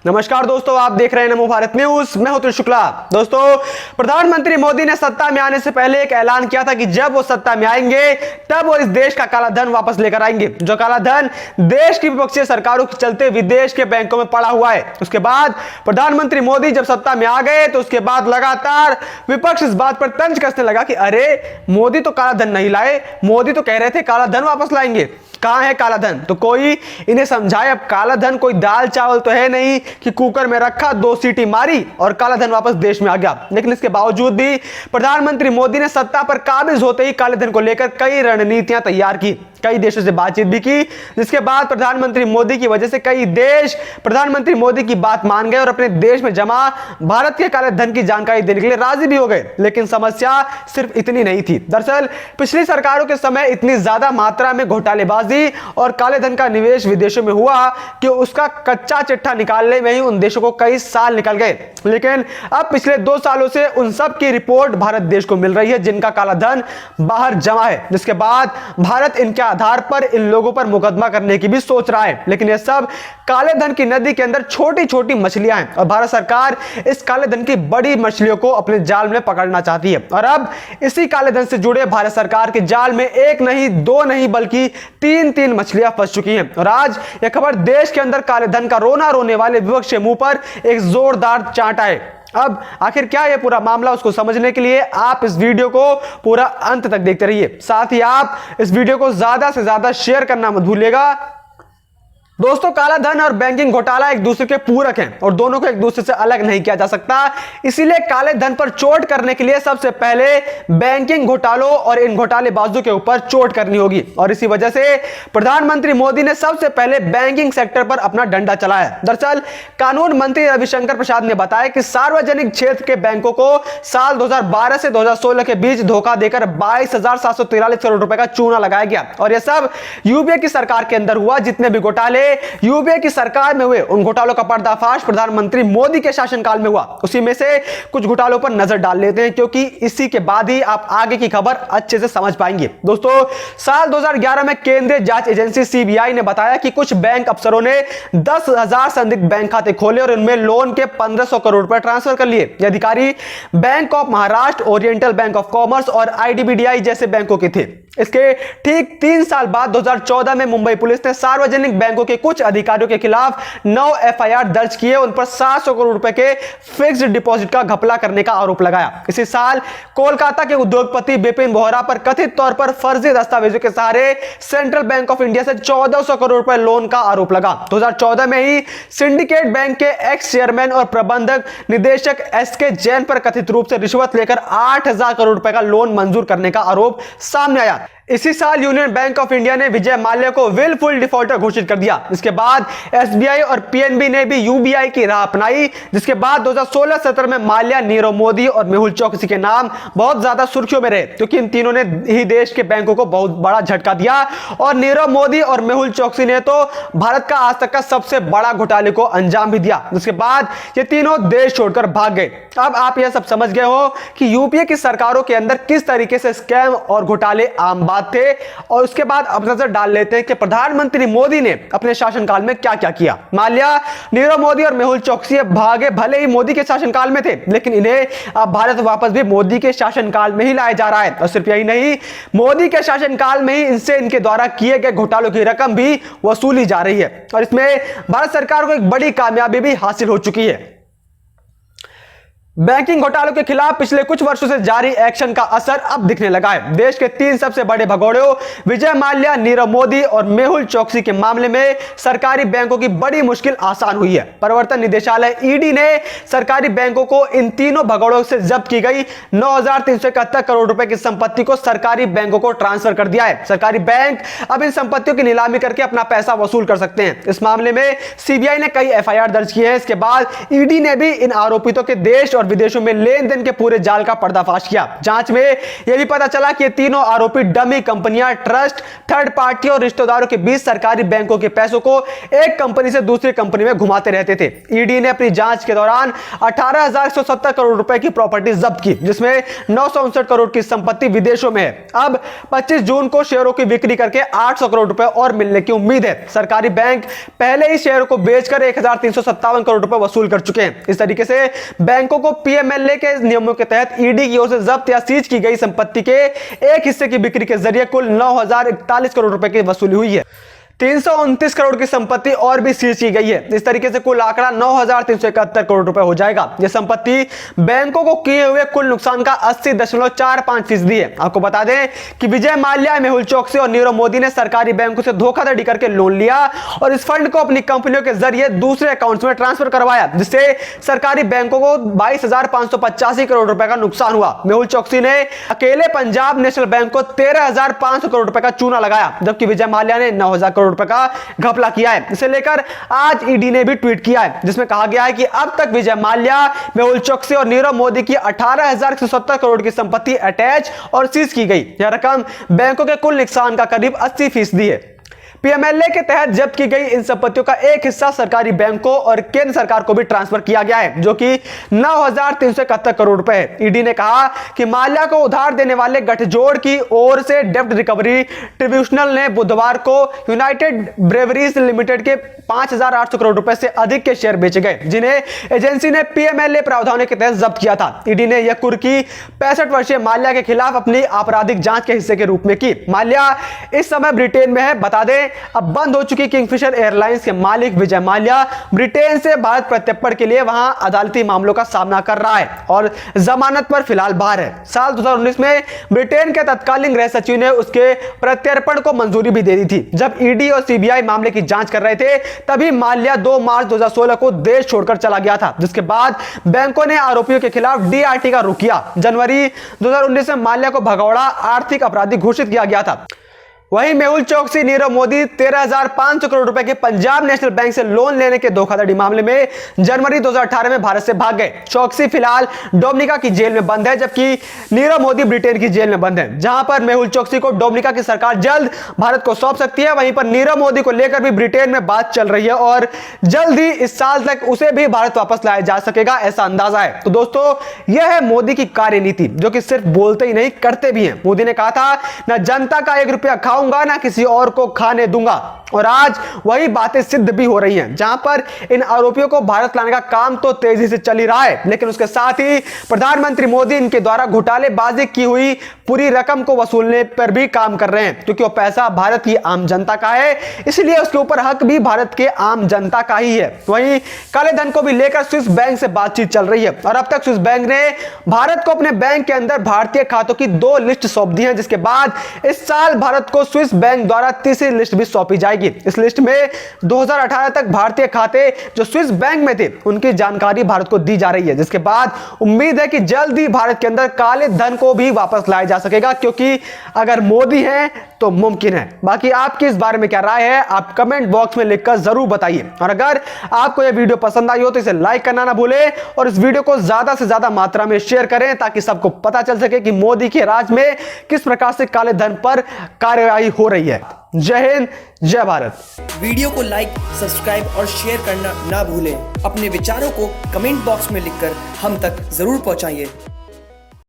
नमस्कार दोस्तों, आप देख रहे हैं नमो भारत न्यूज। मैं हूं शुक्ला। दोस्तों, प्रधानमंत्री मोदी ने सत्ता में आने से पहले एक ऐलान किया था कि जब वो सत्ता में आएंगे तब वो इस देश का काला धन वापस लेकर आएंगे, जो काला धन देश की विपक्षी सरकारों के चलते विदेश के बैंकों में पड़ा हुआ है। उसके बाद प्रधानमंत्री मोदी जब सत्ता में आ गए तो उसके बाद लगातार विपक्ष इस बात पर तंज कसने लगा कि अरे मोदी तो काला धन नहीं लाए, मोदी तो कह रहे थे काला धन वापस लाएंगे। कहां है काला धन? तो कोई इन्हें समझाए। अब काला धन कोई दाल चावल तो है नहीं कि कुकर में रखा, 2 सीटी मारी और काला धन वापस देश में आ गया। लेकिन इसके बावजूद भी प्रधानमंत्री मोदी ने सत्ता पर काबिज होते ही काले धन को लेकर कई रणनीतियां तैयार की, कई देशों से बातचीत भी की, जिसके बाद प्रधानमंत्री मोदी की वजह से कई देश प्रधानमंत्री मोदी की बात मान गए और अपने देश में जमा भारत के काले धन की जानकारी देने के लिए राजी भी हो गए। लेकिन समस्या सिर्फ इतनी नहीं थी। दरअसल पिछली सरकारों के समय इतनी ज्यादा मात्रा में घोटालेबाजी और काले धन का निवेश विदेशों में हुआ कि उसका कच्चा चिट्ठा निकालने में ही उन देशों को कई साल निकल गए। लेकिन अब पिछले 2 सालों से उन सब की रिपोर्ट भारत देश को मिल रही है जिनका काला धन बाहर जमा है, जिसके बाद भारत इनके आधार पर इन लोगों पर मुकदमा करने की भी सोच रहा है। लेकिन यह सब काले धन की नदी के अंदर छोटी छोटी मछलियां हैं और भारत सरकार इस काले धन की बड़ी मछलियों को अपने जाल में पकड़ना चाहती है। और अब इसी काले धन से जुड़े भारत सरकार के जाल में एक नहीं, 2 नहीं, बल्कि 3 मछलियां फंस चुकी हैं। और आज यह खबर देश के अंदर काले धन का रोना रोने वाले विपक्ष के मुंह पर एक जोरदार चांट आए। अब आखिर क्या है पूरा मामला, उसको समझने के लिए आप इस वीडियो को पूरा अंत तक देखते रहिए। साथ ही आप इस वीडियो को ज्यादा से ज्यादा शेयर करना मत भूलिएगा। दोस्तों, काला धन और बैंकिंग घोटाला एक दूसरे के पूरक हैं और दोनों को एक दूसरे से अलग नहीं किया जा सकता। इसीलिए काले धन पर चोट करने के लिए सबसे पहले बैंकिंग घोटालों और इन घोटालेबाजों के ऊपर चोट करनी होगी। और इसी वजह से प्रधानमंत्री मोदी ने सबसे पहले बैंकिंग सेक्टर पर अपना डंडा चलाया। दरअसल कानून मंत्री रविशंकर प्रसाद ने बताया कि सार्वजनिक क्षेत्र के बैंकों को साल 2012 से 2016 के बीच धोखा देकर 22,743 करोड़ रुपए का चूना लगाया गया। और यह सब यूपीए की सरकार के अंदर हुआ। जितने भी घोटाले यूपीए की सरकार में हुए उन घोटालों का पर्दाफाश प्रधानमंत्री मोदी के शासनकाल में हुआ। उसी में से कुछ घोटालों पर नजर डाल लेते हैं, क्योंकि इसी के बाद ही आप आगे की खबर अच्छे से समझ पाएंगे। दोस्तों, साल 2011 में केंद्रीय जांच एजेंसी सीबीआई ने बताया कि कुछ बैंक अफसरों ने 10,000 संदिग्ध बैंक खाते खोले और इनमें लोन के 1,500 करोड़ रुपए ट्रांसफर कर लिए। ये अधिकारी bank of Maharashtra, oriental bank of commerce और आईडीबीआई जैसे बैंकों के थे। इसके ठीक 3 साल बाद 2014 में मुंबई पुलिस ने सार्वजनिक बैंकों के कुछ अधिकारियों के खिलाफ 9 एफआईआर दर्ज किए। उन पर 700 करोड़ रुपए के फिक्स्ड डिपॉजिट का घपला करने का आरोप लगाया। इसी साल कोलकाता के उद्योगपति बिपिन बोहरा पर कथित तौर पर फर्जी दस्तावेजों के सहारे सेंट्रल बैंक ऑफ इंडिया से 1400 करोड़ रुपए लोन का आरोप लगा। 2014 में ही सिंडिकेट बैंक के एक्स चेयरमैन और प्रबंधक निदेशक एसके जैन पर कथित रूप से रिश्वत लेकर 8,000 करोड़ रुपए का लोन मंजूर करने का आरोप सामने आया। इसी साल यूनियन बैंक ऑफ इंडिया ने विजय माल्या को विलफुल डिफॉल्टर घोषित कर दिया। इसके बाद एसबीआई और पीएनबी ने भी यूबीआई की राह अपनाई, जिसके बाद 2016-17 में माल्या, नीरव मोदी और मेहुल चोकसी के नाम बहुत ज्यादा सुर्खियों में रहे, क्योंकि इन तीनों ने ही देश के बैंकों को बहुत बड़ा झटका दिया। और नीरव मोदी और मेहुल चोकसी ने तो भारत का आज तक का सबसे बड़ा घोटाले को अंजाम भी दिया, जिसके बाद ये तीनों देश छोड़कर भाग गए। अब आप यह सब समझ गए हो कि यूपीए की सरकारों के अंदर किस तरीके से स्कैम और घोटाले आम बात थे। और उसके बाद अब नजर डाल लेते हैं कि प्रधानमंत्री मोदी ने अपने शासनकाल में क्या क्या किया। माल्या, नीरव मोदी और मेहुल चोकसी भागे भले ही मोदी के शासनकाल में थे, लेकिन इन्हें अब भारत वापस भी मोदी के शासनकाल में ही लाया जा रहा है। और सिर्फ यही नहीं, मोदी के शासनकाल में ही इनसे इनके द्वारा किए गए घोटालों की रकम भी वसूली जा रही है। और इसमें भारत सरकार को एक बड़ी कामयाबी भी हासिल हो चुकी है। बैंकिंग घोटालों के खिलाफ पिछले कुछ वर्षों से जारी एक्शन का असर अब दिखने लगा है। देश के 3 सबसे बड़े भगोड़ों विजय माल्या, नीरव मोदी और मेहुल चोकसी के मामले में सरकारी बैंकों की बड़ी मुश्किल आसान हुई है। प्रवर्तन निदेशालय ईडी ने सरकारी बैंकों को इन तीनों भगोड़ों से जब्त की गई 9,371 करोड़ रुपए की संपत्ति को सरकारी बैंकों को ट्रांसफर कर दिया है। सरकारी बैंक अब इन संपत्तियों की नीलामी करके अपना पैसा वसूल कर सकते हैं। इस मामले में सीबीआई ने कई एफआईआर दर्ज किए हैं। इसके बाद ईडी ने भी इन आरोपितों के देश और विदेशों में लेन देन के पूरे जाल का पर्दाफाश किया। जांच में यह भी पता चला कि ये तीनों आरोपी डमी कंपनियां, ट्रस्ट, थर्ड पार्टी और रिश्तेदारों के बीच सरकारी बैंकों के पैसों को एक कंपनी से दूसरी कंपनी में घुमाते रहते थे। ईडी ने अपनी जांच के दौरान 18,170 करोड़ रुपए की प्रॉपर्टी जब्त की, जिसमें 959 करोड़ की संपत्ति विदेशों में है। अब 25 जून को शेयरों की बिक्री करके 800 करोड़ रुपए और मिलने की उम्मीद है। सरकारी बैंक पहले ही शेयरों को बेचकर 1,357 करोड़ रुपए वसूल कर चुके हैं। इस तरीके से बैंकों को पीएमएलए के नियमों के तहत ईडी की ओर से जब्त या सीज की गई संपत्ति के एक हिस्से की बिक्री के जरिए कुल 9,041 करोड़ रुपए की वसूली हुई है। 329 करोड़ की संपत्ति और भी सीज की गई है। इस तरीके से कुल आंकड़ा 9,371 करोड़ रुपए हो जाएगा। यह संपत्ति बैंकों को किए हुए कुल नुकसान का 80.45% है। आपको बता दें कि विजय माल्या, मेहुल चोकसी और नीरव मोदी ने सरकारी बैंकों से धोखाधड़ी करके लोन लिया और इस फंड को अपनी कंपनियों के जरिए दूसरे अकाउंट्स में ट्रांसफर करवाया, जिससे सरकारी बैंकों को 22,585 करोड़ रुपए का नुकसान हुआ। मेहुल चोकसी ने अकेले पंजाब नेशनल बैंक को 13,500 करोड़ रुपए का चूना लगाया, जबकि विजय माल्या ने 9,000 करोड़ रुपए का घपला किया है। इसे लेकर आज ईडी ने भी ट्वीट किया है, जिसमें कहा गया है कि अब तक विजय माल्या, मेहुल चोकसी और नीरव मोदी की 18,170 करोड़ की संपत्ति अटैच और सीज की गई। यह रकम बैंकों के कुल नुकसान का करीब 80% है। पीएमएलए के तहत जब्त की गई इन संपत्तियों का एक हिस्सा सरकारी बैंकों और केंद्र सरकार को भी ट्रांसफर किया गया है, जो कि 9,371 करोड़ रुपए है। ईडी ने कहा कि माल्या को उधार देने वाले गठजोड़ की ओर से डेब्ट रिकवरी ट्रिब्यूनल ने बुधवार को यूनाइटेड ब्रेवरीज लिमिटेड के 5,800 करोड़ रुपए से अधिक के शेयर बेचे गए, जिन्हें एजेंसी ने पीएमएलए प्रावधानों के तहत जब्त किया था। ईडी ने यह कुर्की 65 वर्षीय माल्या के खिलाफ अपनी आपराधिक जांच के हिस्से के रूप में की। माल्या इस समय ब्रिटेन में है। बता दें, अब बंद हो चुकी किंगफिशर एयरलाइंस के मालिक विजय माल्या ब्रिटेन से भारत प्रत्यर्पण के लिए वहां अदालती मामलों का सामना कर रहा है और जमानत पर फिलहाल बाहर है। साल 2019 में ब्रिटेन के तत्कालीन गृह सचिव ने उसके प्रत्यर्पण को मंजूरी भी दे दी थी। जब ईडी और सीबीआई मामले की जांच कर रहे थे, तभी माल्या 2 मार्च 2016 को देश छोड़कर चला गया था, जिसके बाद बैंकों ने आरोपियों के खिलाफ डीआरटी का रुख किया। जनवरी 2019 में माल्या को भगौड़ा आर्थिक अपराधी घोषित किया गया था। वहीं मेहुल चोकसी, नीरव मोदी 13,500 करोड़ रुपए के पंजाब नेशनल बैंक से लोन लेने के धोखाधड़ी मामले में जनवरी 2018 में भारत से भाग गए। चोकसी फिलहाल डोमिनिका की जेल में बंद है, जबकि नीरव मोदी ब्रिटेन की जेल में बंद है, जहां पर मेहुल चोकसी को डोमिनिका की सरकार जल्द भारत को सौंप सकती है। वहीं पर नीरव मोदी को लेकर भी ब्रिटेन में बात चल रही है और जल्द ही इस साल तक उसे भी भारत वापस लाया जा सकेगा, ऐसा अंदाजा है। तो दोस्तों, यह है मोदी की कार्यनीति, जो कि सिर्फ बोलते ही नहीं करते भी हैं। मोदी ने कहा था, न जनता का 1 रुपया खाऊंगा, ना किसी और को खाने दूंगा, और आज वही बातें सिद्ध भी हो रही हैं। जहां पर इन आरोपियों को भारत लाने का काम तो तेजी से चल ही रहा है, लेकिन उसके साथ ही प्रधानमंत्री मोदी इनके द्वारा घोटालेबाजी की हुई पूरी रकम को वसूलने पर भी काम कर रहे हैं, क्योंकि वो पैसा भारत की आम जनता का है, इसलिए उसके ऊपर हक भी भारत के आम जनता का ही है। वहीं काले धन को भी लेकर स्विस बैंक से बातचीत चल रही है और अब तक स्विस बैंक ने भारत को अपने बैंक के अंदर भारतीय खातों की 2 लिस्ट सौंप दी है, जिसके बाद इस साल भारत को स्विस बैंक द्वारा तीसरी लिस्ट भी सौंपी जाएगी। इस लिस्ट में 2018 तक भारतीय खाते जो स्विस बैंक में थे, उनकी जानकारी भारत को दी जा रही है, जिसके बाद उम्मीद है कि जल्द ही भारत के अंदर काले धन को भी वापस लाया जा सकेगा, क्योंकि अगर मोदी है तो मुमकिन है। बाकी आपकी इस बारे में क्या राय है, आप कमेंट बॉक्स में लिखकर जरूर बताइए। और अगर आपको यह वीडियो पसंद आई हो तो इसे लाइक करना ना भूलें और इस वीडियो को ज्यादा से ज्यादा मात्रा में शेयर करें, ताकि सबको पता चल सके कि मोदी के राज में किस प्रकार से काले धन पर कार्यवाही हो रही है। जय हिंद, जय भारत। वीडियो को लाइक, सब्सक्राइब और शेयर करना ना भूलें। अपने विचारों को कमेंट बॉक्स में लिखकर हम तक जरूर पहुंचाइए।